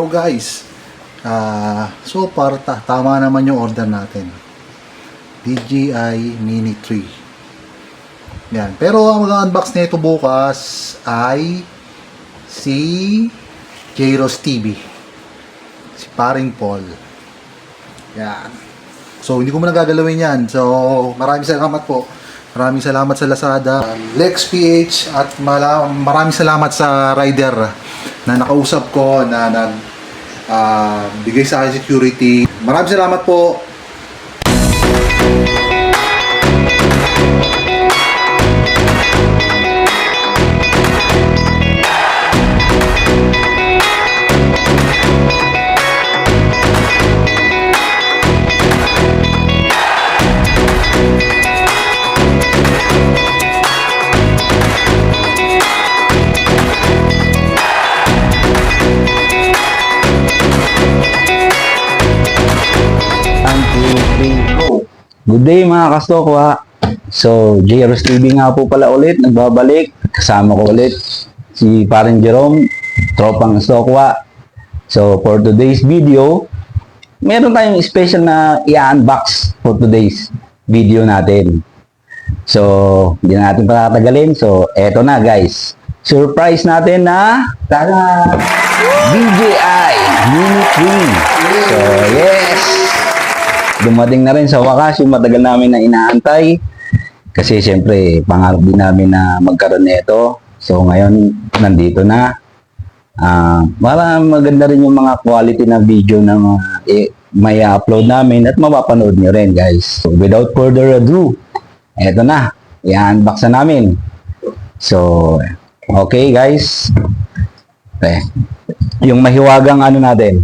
guys, so far tama naman yung order natin. DJI Mini 3. Yan. Pero ang mag-unbox nito bukas ay si Jairos TV. Si Paring Paul. Yan. So hindi ko muna gagalawin yan. So maraming salamat po. Maraming salamat sa Lazada, Lex PH, at maraming salamat sa rider na nakausap ko na bigay sa akin security. Maraming salamat po. Good day mga kastokwa. So, Jairos TV nga po pala ulit, nagbabalik. Kasama ko ulit si Paring Jerome, tropang stokwa. So, for today's video, meron tayong special na i-unbox for today's video natin. So, hindi na natin patatagalin. So, eto na guys. Surprise natin na tada! DJI Mini 3. So, yes! Dumating na rin sa wakas yung matagal namin na inaantay. Kasi siyempre, pangarap din namin na magkaroon nito. So ngayon, nandito na. Para maganda rin yung mga quality na video na may upload namin at mapapanood nyo rin guys. So without further ado, eto na. I-unbox na namin. So, okay guys. Okay. Yung mahiwagang ano natin,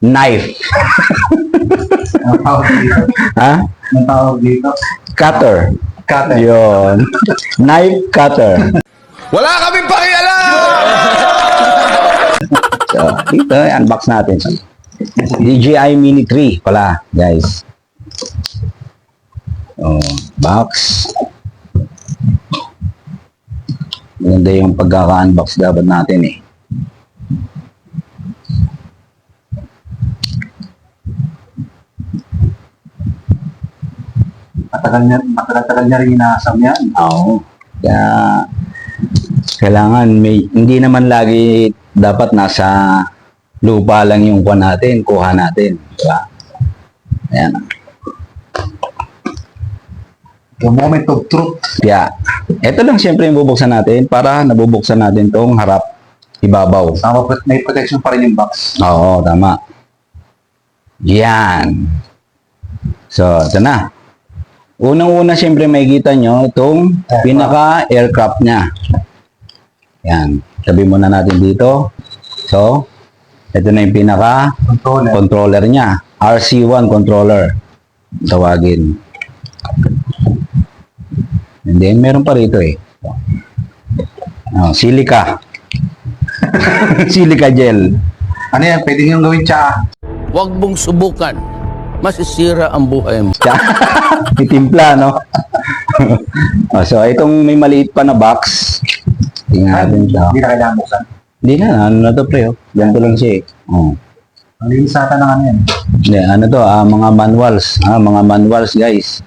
knife. Ang tawag dito. Ha? Ang tawag dito. Cutter. Cutter. Yun. Knife cutter. Wala kaming pakialam! So, dito, unbox natin. DJI Mini 3 pala, guys. Oh, box. Maganda yung pagkaka-unbox dapat natin eh. Matagal niya rin inaasam yan. Oo. Kaya, kailangan hindi naman lagi dapat nasa lupa lang yung kuha natin. Diba? Ayan. The moment of truth. Kaya, ito lang siyempre yung bubuksan natin para nabubuksan natin tong harap ibabaw. May protection pa rin yung box. Oo, tama. Yan. So, ito na. Unang-una, siyempre, makikita nyo itong pinaka-aircraft niya. Yan. Tabi muna natin dito. So, ito na yung pinaka-controller niya. RC1 controller. Tawagin. And then, meron pa rito eh. Silica. Silica gel. Ano yan? Pwede nyo gawin tsaa. Huwag mong subukan. Masisira ang buhay mo. Itimpla, no? So, itong may maliit pa na box. Tingnan natin ito. Hindi na kailangan buksan. Hindi na, ano na to pre, oh. Ganito lang siya eh. Oh. Ang linis ata ng ano yan. Hindi, ano to, mga manuals. Mga manuals, guys.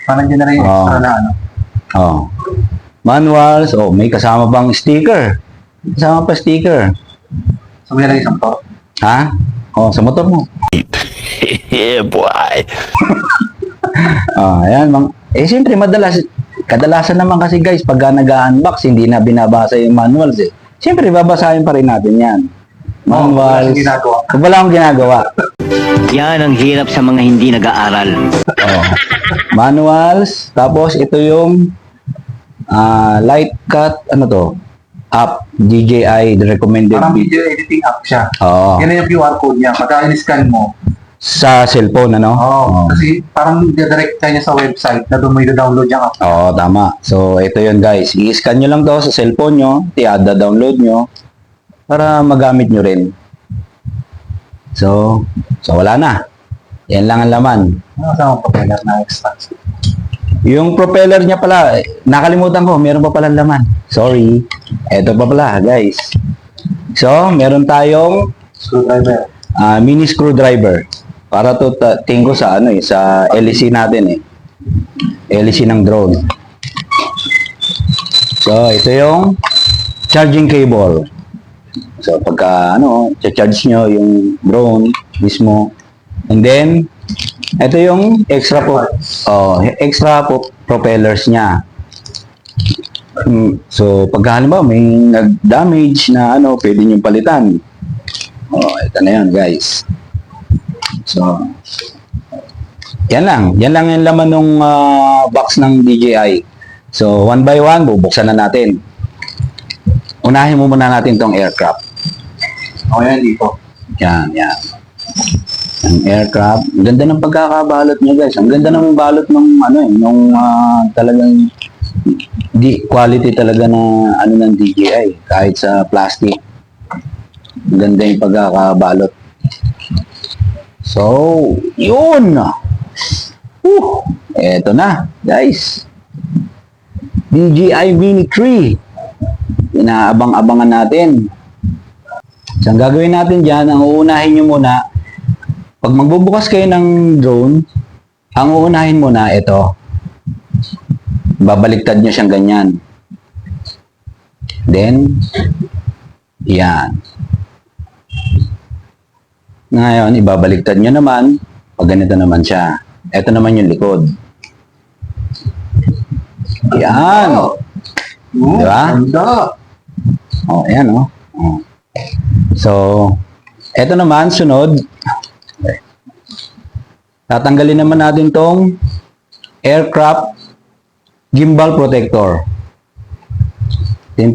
Parang dyan na rin yung extra na ano. Oh. Manuals, oh, may kasama pang sticker. Kasama pa sticker. So, may lang isang to. Ha? Oh, sa motor mo. Yeah, boy. Ayan, siyempre, kadalasan naman kasi guys, pag nag-unbox, hindi na binabasa yung manuals eh. Siyempre, babasahin pa rin natin yan. Manuals. Wala akong ginagawa. Yan ang hirap sa mga hindi nag-aaral. Oh. Manuals. Tapos, ito yung light cut, ano to? App, DJI, the recommended. Parang video editing app siya. Oo. Yan na yung QR code niya. Pagka in-scan mo, Sa cellphone, ano? Oo. Kasi parang direct ka niya sa website na doon mo i-download yung app. Oo, tama. So, ito yun guys. I-scan nyo lang to sa cellphone nyo. I-download nyo. Para magamit nyo rin. So wala na. Yan lang ang laman. Ano sa mga propeller na extra? Yung propeller niya pala, nakalimutan ko, meron pa palang laman. Sorry. Ito pa pala, guys. So, meron tayong Screwdriver. Mini screwdriver. Para to tingin ko sa ano sa LEC natin LEC ng drone. So, ito yung charging cable. So, pagka charge nyo yung drone mismo. And then, ito yung extra propellers niya. So, pagka halimbawa may nag-damage na pwede nyo palitan. Ito na yun, guys. So, yan lang. Yan lang yung laman ng box ng DJI. So, one by one, bubuksan na natin. Unahin mo muna natin tong aircraft. Yan dito. Yan. Ang aircraft. Ang ganda ng pagkakabalot niya, guys. Ang ganda ng balot ng talagang quality talaga na ng DJI. Kahit sa plastic. Ang ganda yung pagkakabalot. So, yun. Eto na, guys. DJI Mini 3. Inaabang-abangan natin. So, ang gagawin natin dyan, ang uunahin nyo muna, pag magbubukas kayo ng drone, ang uunahin muna, ito. Babaliktad nyo siyang ganyan. Then, yan. Ngayon, ibabaliktad nyo naman, pag ganito naman siya. Ito naman yung likod. Yan. Di ba? Ayan, So, eto naman, sunod. Tatanggalin naman natin tong aircraft gimbal protector. Ito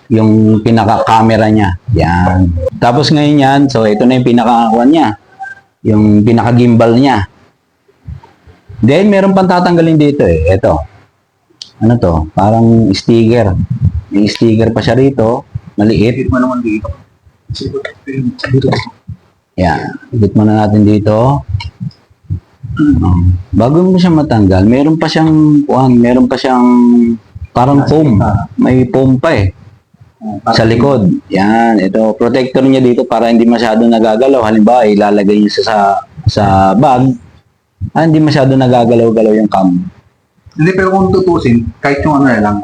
yung pinaka-camera niya. Yan. Tapos ngayon yan, so ito na yung pinaka-akuan niya. Yung pinaka-gimbal niya. Then, meron pang tatanggalin dito Ito. Ano to? Parang sticker. May sticker pa siya rito. Maliit. Hit mo naman dito. Yan. Hit mo na natin dito. Bago mo siya matanggal, meron pa siyang parang foam. May foam pa sa likod. Yan. Ito. Protector niya dito para hindi masyado nagagalaw. Halimbawa, ilalagay niyo sa bag. Hindi masyado nagagalaw-galaw yung cam. Hindi, pero kung tutusin, kahit yung na lang,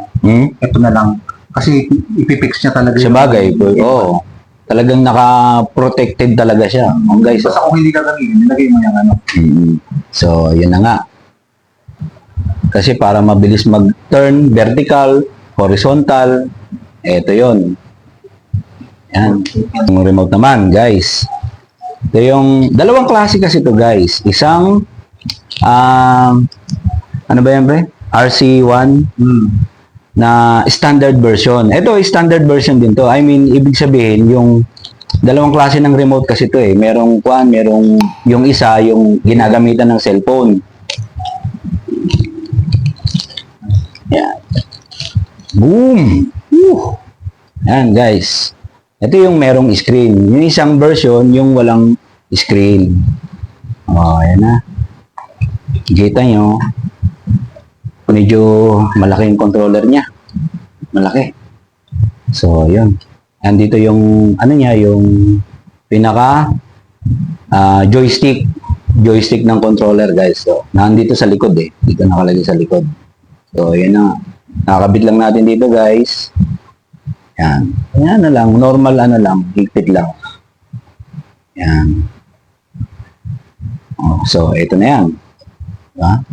ito na lang. Kasi ipipix niya talaga. Sa bagay, oo. Talagang naka-protected talaga siya. Guys, basta kung hindi ka gamitin, nilagay mo yung So, yun na nga. Kasi para mabilis mag-turn, vertical, horizontal, eto yun. Yan. Yung remote naman, guys. Ito yung, dalawang klase kasi ito, guys. Isang, ano ba yan, pre? RC1 na standard version. Ito, standard version din to. I mean, ibig sabihin, yung dalawang klase ng remote kasi ito Merong yung isa, yung ginagamitan ng cellphone. Yan. Boom! Yan, guys. Ito yung merong screen. Yung isang version, yung walang screen. Ayan na. Kita nyo. Medyo malaki yung controller niya. Malaki. So, yun. Andito yung, yung pinaka joystick. Joystick ng controller, guys. So, nandito sa likod Dito nakalagay sa likod. So, yun na. Nakakabit lang natin dito, guys. Yan. Yan na lang. Normal higpit lang. Yan. So, ito na yan. Diba?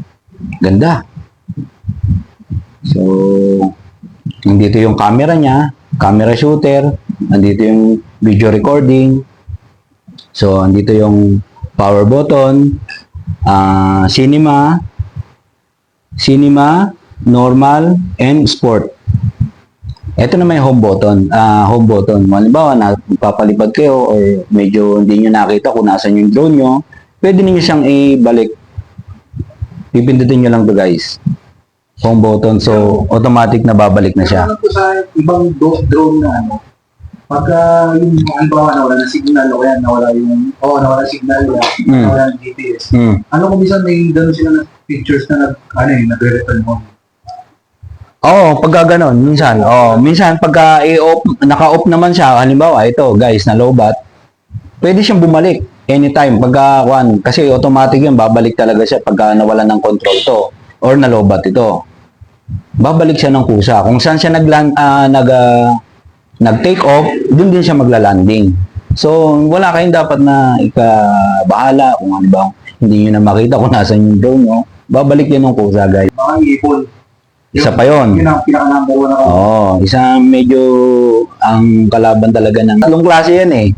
Ganda. So, nandito yung camera niya, camera shooter, nandito yung video recording. So, nandito yung power button, cinema, normal, and sport. Ito na may home button. Halimbawa, napapalipad kayo or medyo hindi nyo nakita kung nasan yung drone nyo, pwede niyo siyang ibalik. Pipindutin nyo lang to, guys. Home button. So, automatic na babalik na siya. Ano po sa ibang drone na pagka yung halimbawa nawala ng signal o kaya nawala yung signal nawala ng GPS. Ano kung minsan may gano'n sila na pictures na nagre-return mo? Pagka ganon, minsan. Minsan pagka naka-off naman siya, halimbawa ito, guys, na low bat, pwede siyang bumalik anytime kasi automatic yun, babalik talaga siya pagka nawalan ng control to or nalobat ito. Babalik siya ng kusa. Kung saan siya nag-take off, dun din siya magla-landing. So, wala kayong dapat na ikabahala kung ano ba, hindi nyo na makita kung nasan yung drone, no? Babalik yan ng kusa, guys. Mga ipon. Isa pa yun. Yun ang pinaka-number 1 ako. Oo, isa medyo ang kalaban talaga ng tatlong klase yan eh.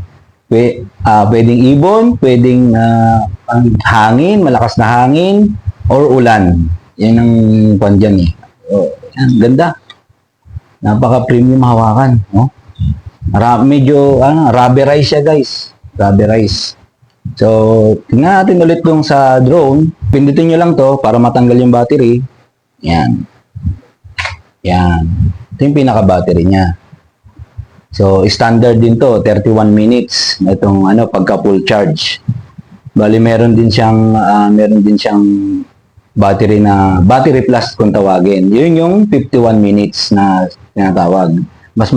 Pwedeng ibon, pwedeng hangin, malakas na hangin, or ulan. Yan ang kwan dyan eh. Oh, yan, ganda. Napaka-premium hawakan. No? Medyo rubberize siya, guys. Rubberize. So, tingnan natin ulit dun sa drone. Pindutin nyo lang to para matanggal yung battery. Yan. Yan. Ito yung pinaka-battery niya. So, standard din to, 31 minutes. Itong pagka full charge. Bali, meron din siyang battery plus kung tawagin. Yun yung 51 minutes na tinatawag. Mas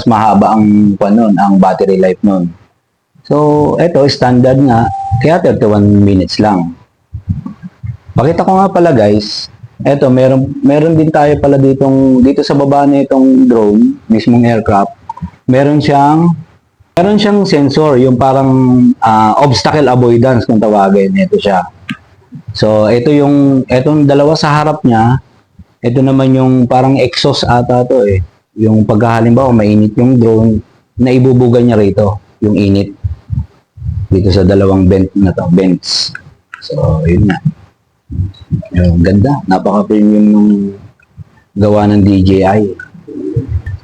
mahaba ang battery life nun. So, ito standard nga, kaya 31 minutes lang. Pakita ko nga pala, guys. Eto, meron din tayo pala dito sa baba na itong drone, mismong aircraft. Meron siyang sensor, yung parang obstacle avoidance kung tawagin. Ito siya. So, etong dalawa sa harap niya, ito naman yung parang exhaust ata to eh. Yung pagkahalimbawa mainit yung drone, na ibubugan niya rito, yung init. Dito sa dalawang vents. So, yun na. Yung ganda. Napaka-premium ng gawa ng DJI.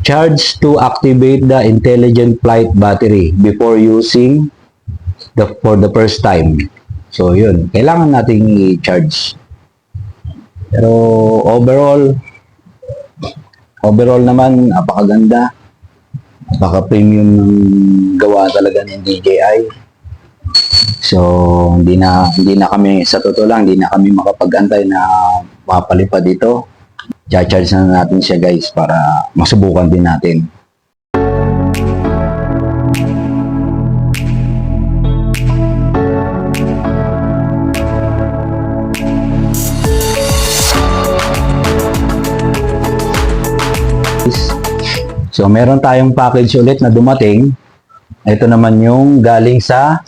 Charge to activate the intelligent flight battery before using for the first time. So, yun. Kailangan nating i-charge. Pero, overall naman, napakaganda. Napaka-premium ng gawa talaga ng DJI. So, hindi na kami, sa totoo lang, hindi na kami makapag-antay na mapalipad dito. Charge na natin siya, guys, para masubukan din natin. So, meron tayong package ulit na dumating. Ito naman yung galing sa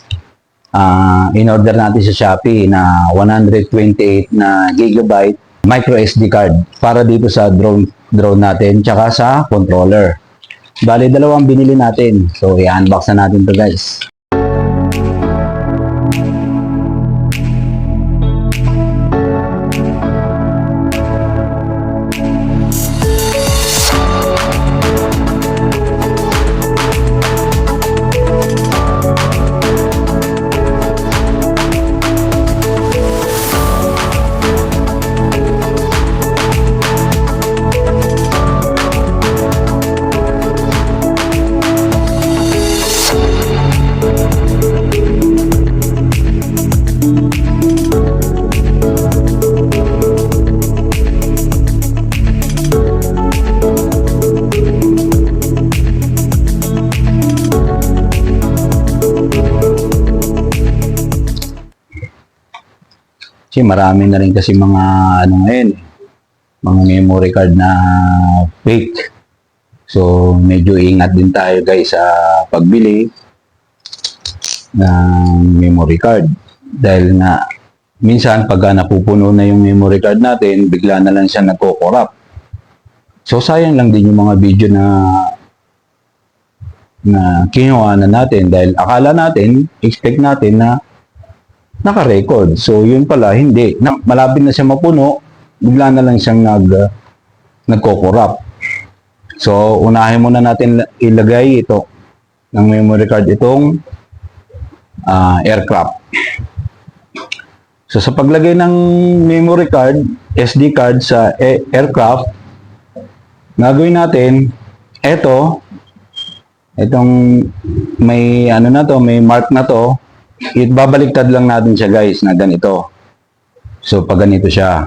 in-order natin sa Shopee na 128 na gigabyte micro SD card para dito sa drone natin tsaka sa controller. Bali, dalawang binili natin. So, i-unbox na natin to, guys. Kasi marami na rin kasi mga ngayon, mga memory card na fake. So, medyo ingat din tayo, guys, sa pagbili ng memory card. Dahil nga, minsan pagka napupuno na yung memory card natin, bigla na lang siya nagko-corrupt. So, sayang lang din yung mga video na kinuha na natin dahil akala natin, expect natin na naka-record. So, yun pala, hindi. Malapit na siya mapuno, bigla na lang siyang nagko-corrupt. So, unahin muna natin ilagay ito ng memory card itong aircraft. So, sa paglagay ng memory card, SD card sa aircraft, gagawin natin, itong may may mark na to, babaliktad lang natin siya, guys, na ganito. So, pag ganito siya,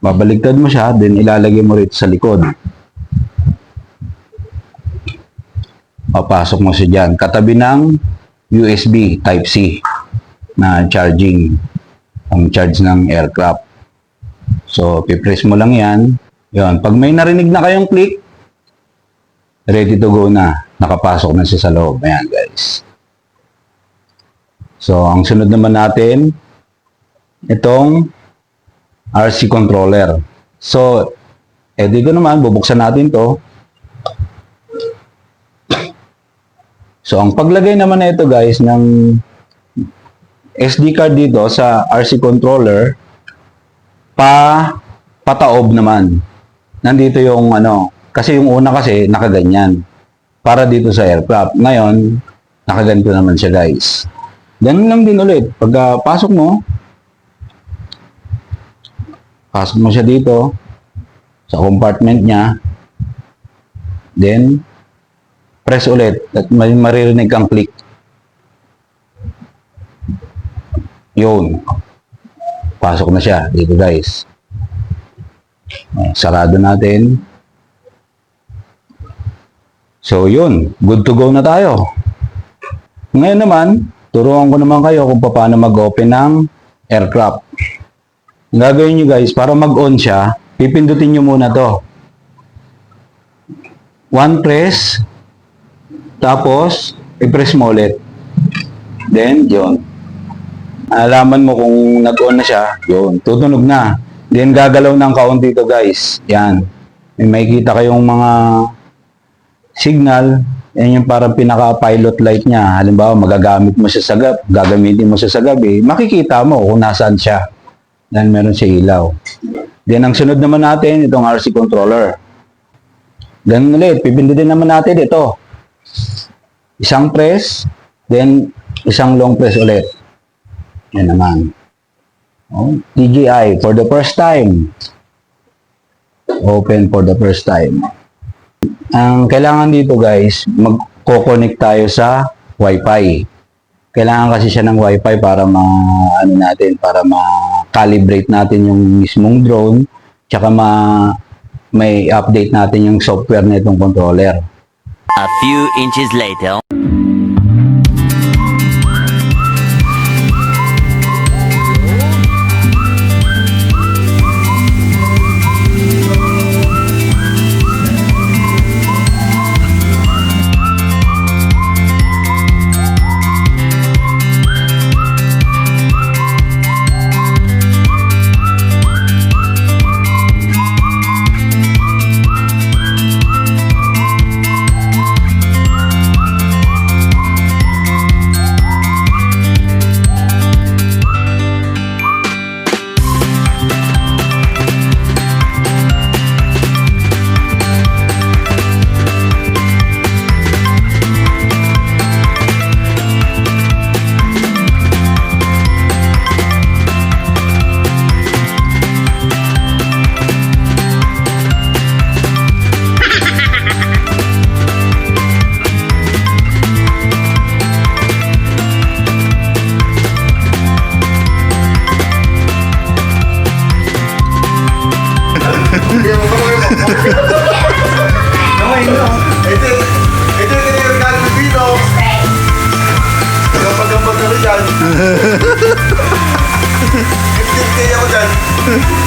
babaliktad mo siya, then ilalagay mo rito sa likod. Papasok mo siya dyan. Katabi ng USB Type-C na charging, ang charge ng aircraft. So, pipress mo lang yan. Yun. Pag may narinig na kayong click, ready to go na. Nakapasok na siya sa loob. Ayan, guys. So, ang sunod naman natin, itong RC controller. So, dito naman, bubuksan natin to. So, ang paglagay naman na ito, guys, ng SD card dito sa RC controller, pataob naman. Nandito yung kasi yung una kasi nakaganyan. Para dito sa aircraft. Ngayon, nakaganito naman siya, guys. Ganun lang din ulit. Pagka pasok mo siya dito sa compartment niya. Then, press ulit at may maririnig kang click. Yun. Pasok na siya dito, guys. Sarado natin. So, yun. Good to go na tayo. Ngayon naman, turuan ko naman kayo kung paano mag-open ng aircraft. Ang gagawin nyo, guys, para mag-on siya, pipindutin nyo muna to. One press, tapos, i-press mo ulit. Then, yun. Alaman mo kung nag-on na siya, yun, tutunog na. Then, gagalaw ng kaunti to, guys. Yan. May makikita kayong mga signal. Yan yung parang pinaka-pilot light niya. Halimbawa, gagamitin mo siya sa gabi, makikita mo kung nasaan siya. Then, meron siya ilaw. Then, ang sunod naman natin, itong RC controller. Ganun ulit, pipindutin naman natin ito. Isang press, then isang long press ulit. Yan naman. DJI for the first time. Open for the first time. Ang kailangan dito, guys, magko-connect tayo sa Wi-Fi. Kailangan kasi siya ng Wi-Fi para para ma-calibrate natin yung mismong drone, tsaka may update natin yung software na itong controller. A few inches later.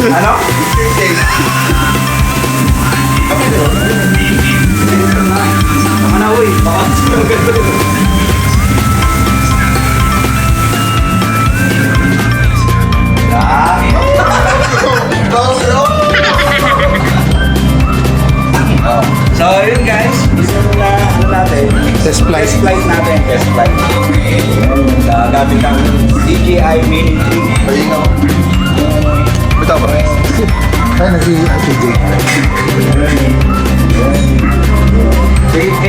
Ano? Tama na, uy. So, yun guys. Test flight. Test flight natin. Test flight. Gamit ng DJI Mini 3. Bitaw ba? Kaya na si TJ. Hey!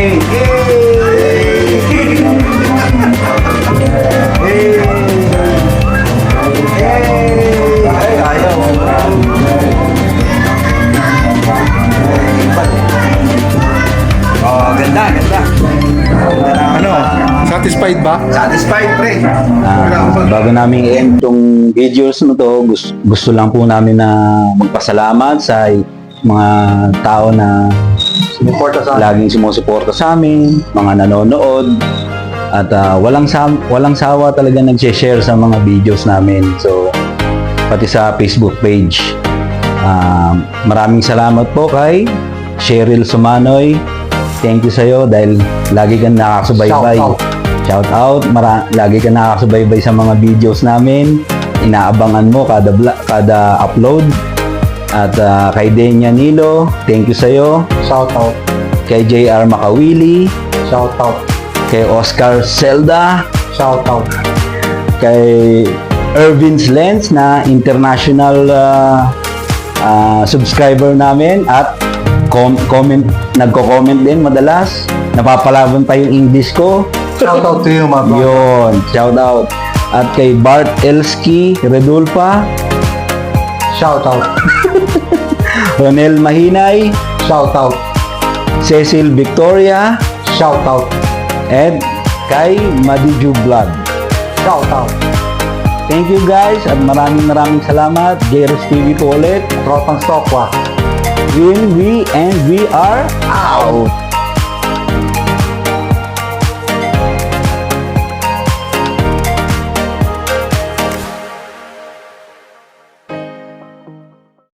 Ay, ayaw. Oh, ganda. Ano? Satisfied ba? Satisfied, pre. Bago namin i-end itong videos na to, gusto lang po namin na magpasalamat sa mga tao na laging sumusuporta sa amin, mga nanonood. At walang sawa talaga nag-share sa mga videos namin. So, pati sa Facebook page. Maraming salamat po kay Cheryl Sumanoy. Thank you sa'yo dahil lagi kang nakakasubaybay. Shout out. Lagi kang nakakasubaybay sa mga videos namin. Inaabangan mo kada upload. At kay Denya Nilo, thank you sa'yo. Shout out. Kay JR Makawili. Shout out. Kay Oscar Zelda. Shout out. Kay Ervin's Lens na international subscriber namin at nagko-comment din madalas. Napapalaban pa yung English ko. Shout out to you, mga bro. Yun, shout out. At kay Bart Elski Redulpa, Shout out. Ronel Mahinay, Shout out. Cecil Victoria, Shout out. and kay Madiju Vlog. Shout out. Thank you guys at maraming salamat. Jairos TV po ulit. Tropang Stokwa. We are out.